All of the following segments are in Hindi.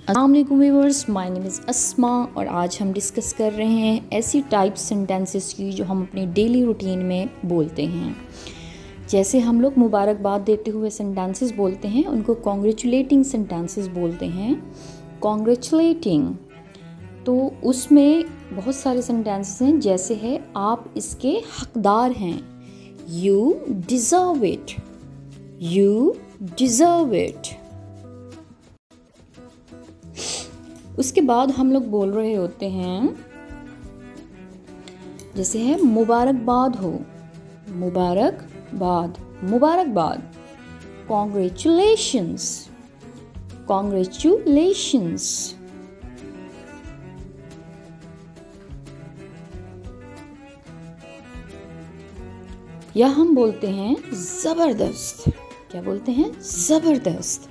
अस्सलाम वालेकुम व्यूअर्स, माय नेम इज़ अस्मा और आज हम डिस्कस कर रहे हैं ऐसी टाइप सेंटेंसेस की जो हम अपनी डेली रूटीन में बोलते हैं। जैसे हम लोग मुबारकबाद देते हुए सेंटेंसेस बोलते हैं, उनको कॉन्ग्रेचुलेटिंग सेंटेंसेस बोलते हैं। कॉन्ग्रेचुलेटिंग तो उसमें बहुत सारे सेंटेंसेस हैं, जैसे है आप इसके हकदार हैं, you deserve it, you deserve it. उसके बाद हम लोग बोल रहे होते हैं, जैसे है मुबारकबाद हो, मुबारकबाद, मुबारकबाद, कॉन्ग्रेचुलेशंस, कॉन्ग्रेचुलेशंस। या हम बोलते हैं ज़बरदस्त। क्या बोलते हैं? ज़बरदस्त।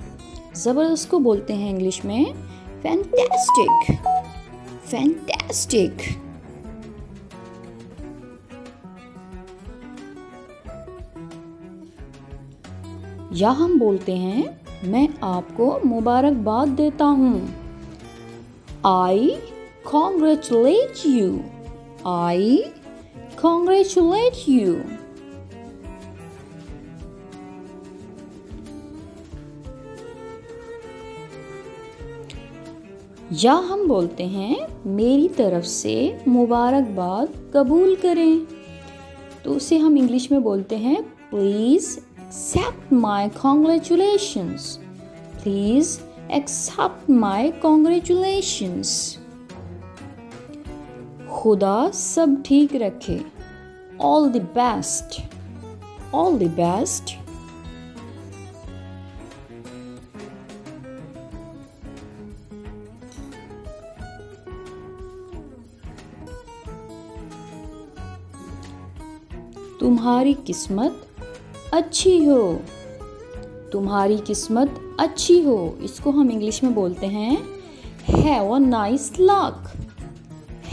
ज़बरदस्त को बोलते हैं इंग्लिश में फैंटास्टिक, फैंटास्टिक। या हम बोलते हैं मैं आपको मुबारकबाद देता हूँ, I congratulate you, I congratulate you. या हम बोलते हैं मेरी तरफ से मुबारकबाद कबूल करें, तो उसे हम इंग्लिश में बोलते हैं please accept my congratulations, please accept my congratulations. खुदा सब ठीक रखे, all the best, all the best. तुम्हारी किस्मत अच्छी हो, तुम्हारी किस्मत अच्छी हो, इसको हम इंग्लिश में बोलते हैं have a nice luck,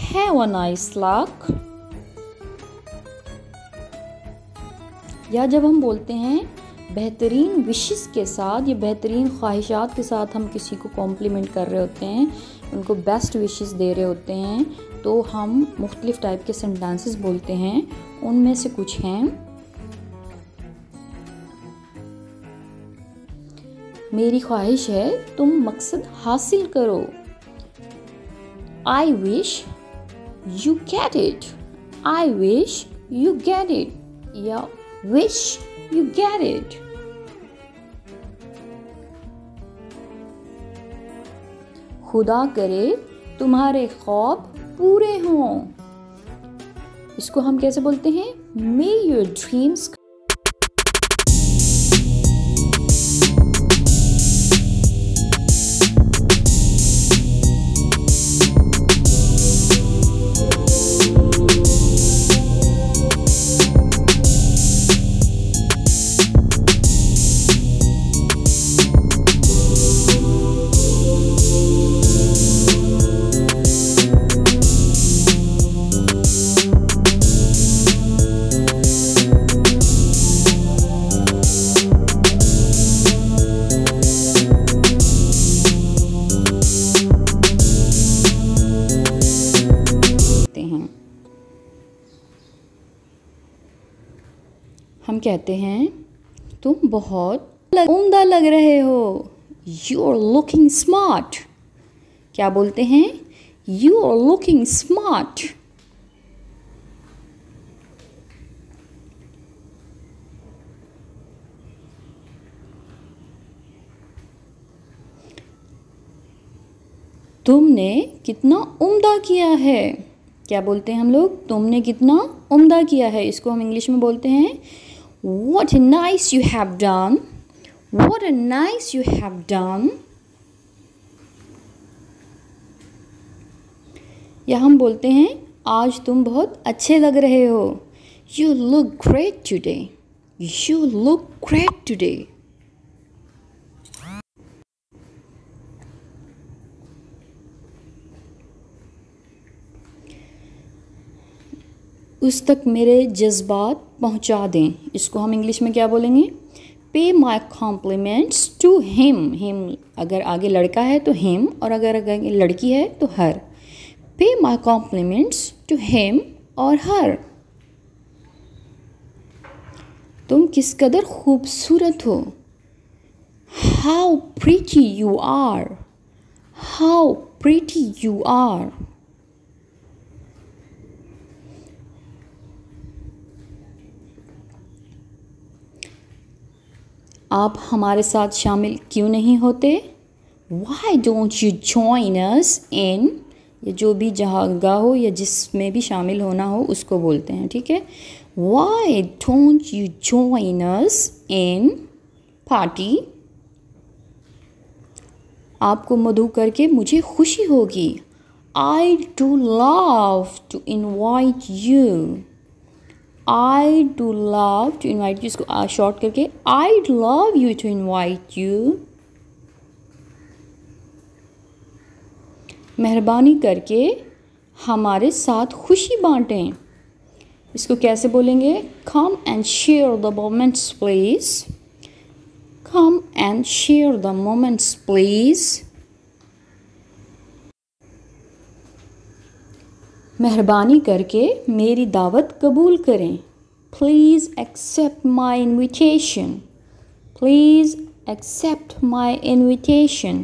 have a nice luck. या जब हम बोलते हैं बेहतरीन विशेस के साथ या बेहतरीन ख्वाहिशात के साथ हम किसी को कॉम्प्लीमेंट कर रहे होते हैं, उनको बेस्ट विशेस दे रहे होते हैं, तो हम मुख्तलिफ टाइप के सेंटेंसेस बोलते हैं। उनमें से कुछ हैं, मेरी ख्वाहिश है तुम मकसद हासिल करो, I wish you get it, I wish you get it, या विश यू गेट इट। खुदा करे तुम्हारे ख्वाब पूरे हों, इसको हम कैसे बोलते हैं? मे योर ड्रीम्स। हम कहते हैं तुम बहुत उम्दा लग रहे हो, यू आर लुकिंग स्मार्ट। क्या बोलते हैं? You are looking smart. तुमने कितना उम्दा किया है। क्या बोलते हैं हम लोग? तुमने कितना उम्दा किया है, इसको हम इंग्लिश में बोलते हैं What a nice you have done, what a nice you have done। या हम बोलते हैं आज तुम बहुत अच्छे लग रहे हो, You look great today, you look great today। उस तक मेरे जज्बात पहुंचा दें, इसको हम इंग्लिश में क्या बोलेंगे? पे माई कॉम्प्लीमेंट्स टू हिम। हिम अगर आगे लड़का है तो हिम, और अगर आगे लड़की है तो हर। पे माई कॉम्प्लीमेंट्स टू हिम और हर। तुम किस कदर खूबसूरत हो। How pretty you are. How pretty you are. आप हमारे साथ शामिल क्यों नहीं होते। Why don't you join us in, ये जो भी जगह हो या जिसमें भी शामिल होना हो उसको बोलते हैं, ठीक है। Why don't you join us in party। आपको मधु करके मुझे खुशी होगी। I do love to invite you। I do love to invite you, इसको शॉर्ट करके I'd love you to invite you। मेहरबानी करके हमारे साथ खुशी बांटें। इसको कैसे बोलेंगे। Come and share the moments please। Come and share the moments please। मेहरबानी करके मेरी दावत कबूल करें। Please accept my invitation। Please accept my invitation।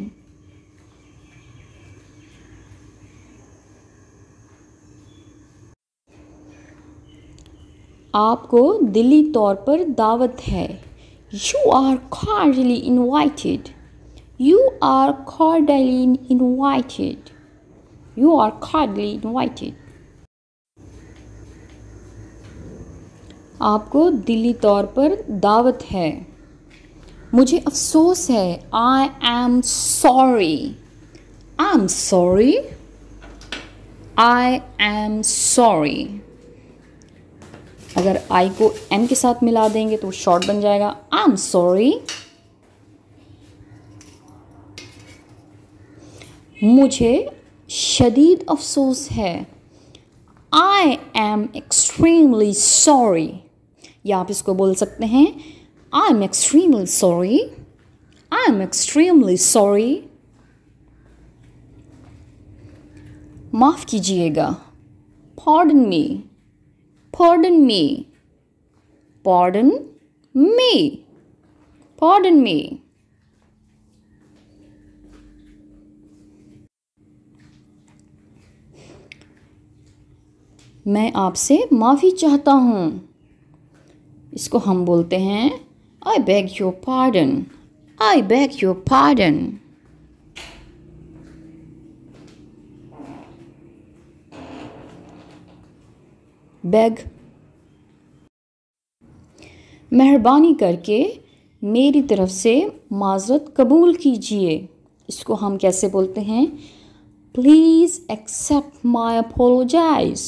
आपको दिली तौर पर दावत है। You are cordially invited। You are cordially invited। You are cordially invited। आपको दिली तौर पर दावत है। मुझे अफसोस है। I am sorry। I am sorry। I am sorry। अगर I को M के साथ मिला देंगे तो शॉर्ट बन जाएगा I am sorry। मुझे शदीद अफसोस है। I am extremely sorry। या आप इसको बोल सकते हैं I am extremely sorry। I am extremely sorry। माफ़ कीजिएगा। Pardon me। Pardon me। Pardon me। Pardon me। मैं आपसे माफ़ी चाहता हूँ। इसको हम बोलते हैं I beg your pardon। I beg your pardon। beg, मेहरबानी करके मेरी तरफ से माज़रत कबूल कीजिए। इसको हम कैसे बोलते हैं। Please accept my apologize।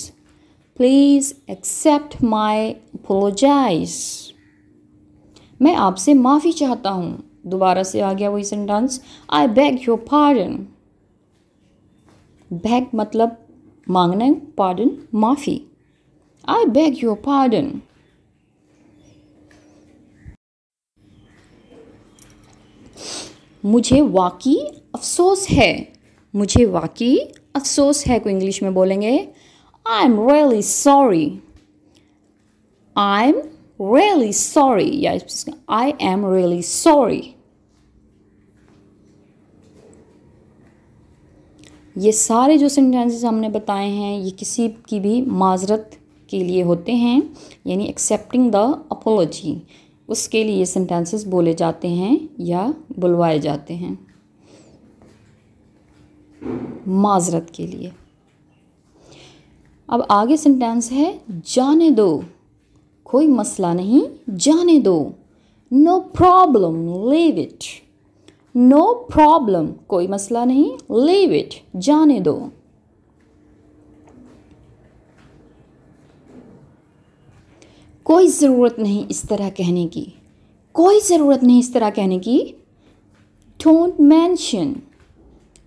Please accept my apologize। मैं आपसे माफ़ी चाहता हूँ। दोबारा से आ गया वही sentence I beg your pardon। beg मतलब मांगना, pardon माफ़ी। I beg your pardon। मुझे वाकई अफसोस है। मुझे वाकई अफसोस है को इंग्लिश में बोलेंगे I'm really sorry। I'm really sorry या I am really sorry। ये सारे जो सेंटेंसेस हमने बताए हैं ये किसी की भी माज़रत के लिए होते हैं, यानी एक्सेप्टिंग द अपोलॉजी, उसके लिए ये सेंटेंसेस बोले जाते हैं या बुलवाए जाते हैं माज़रत के लिए। अब आगे सेंटेंस है जाने दो, कोई मसला नहीं, जाने दो। No problem, leave it. No problem, कोई मसला नहीं, लीव इट, जाने दो। कोई ज़रूरत नहीं इस तरह कहने की। कोई ज़रूरत नहीं इस तरह कहने की। Don't mention.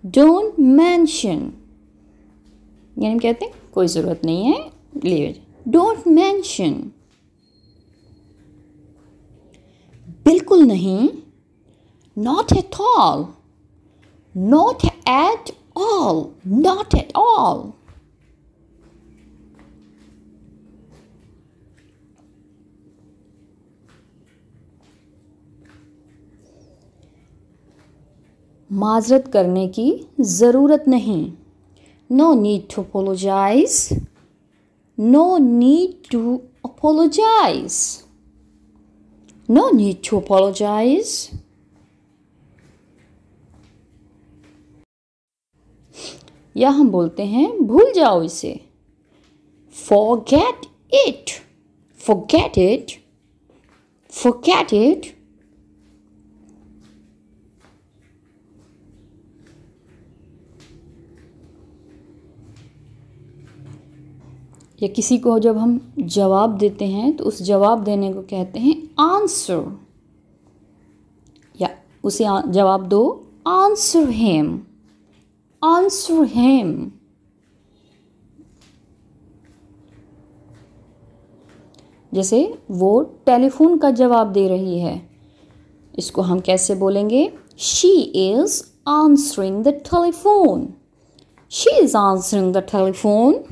डोंट मेंशन यानी हम कहते हैं कोई ज़रूरत नहीं है, लीव इट। Don't mention. बिल्कुल नहीं, not at all, not at all, not at all. माजरत करने की ज़रूरत नहीं, no need to apologize, no need to apologize, no need to apologize. या हम बोलते हैं भूल जाओ इसे, forget it, forget it, forget it. या किसी को जब हम जवाब देते हैं तो उस जवाब देने को कहते हैं आंसर, या उसे जवाब दो, आंसर हिम, आंसर हिम. जैसे वो टेलीफोन का जवाब दे रही है, इसको हम कैसे बोलेंगे, she is answering the telephone, she is answering the telephone.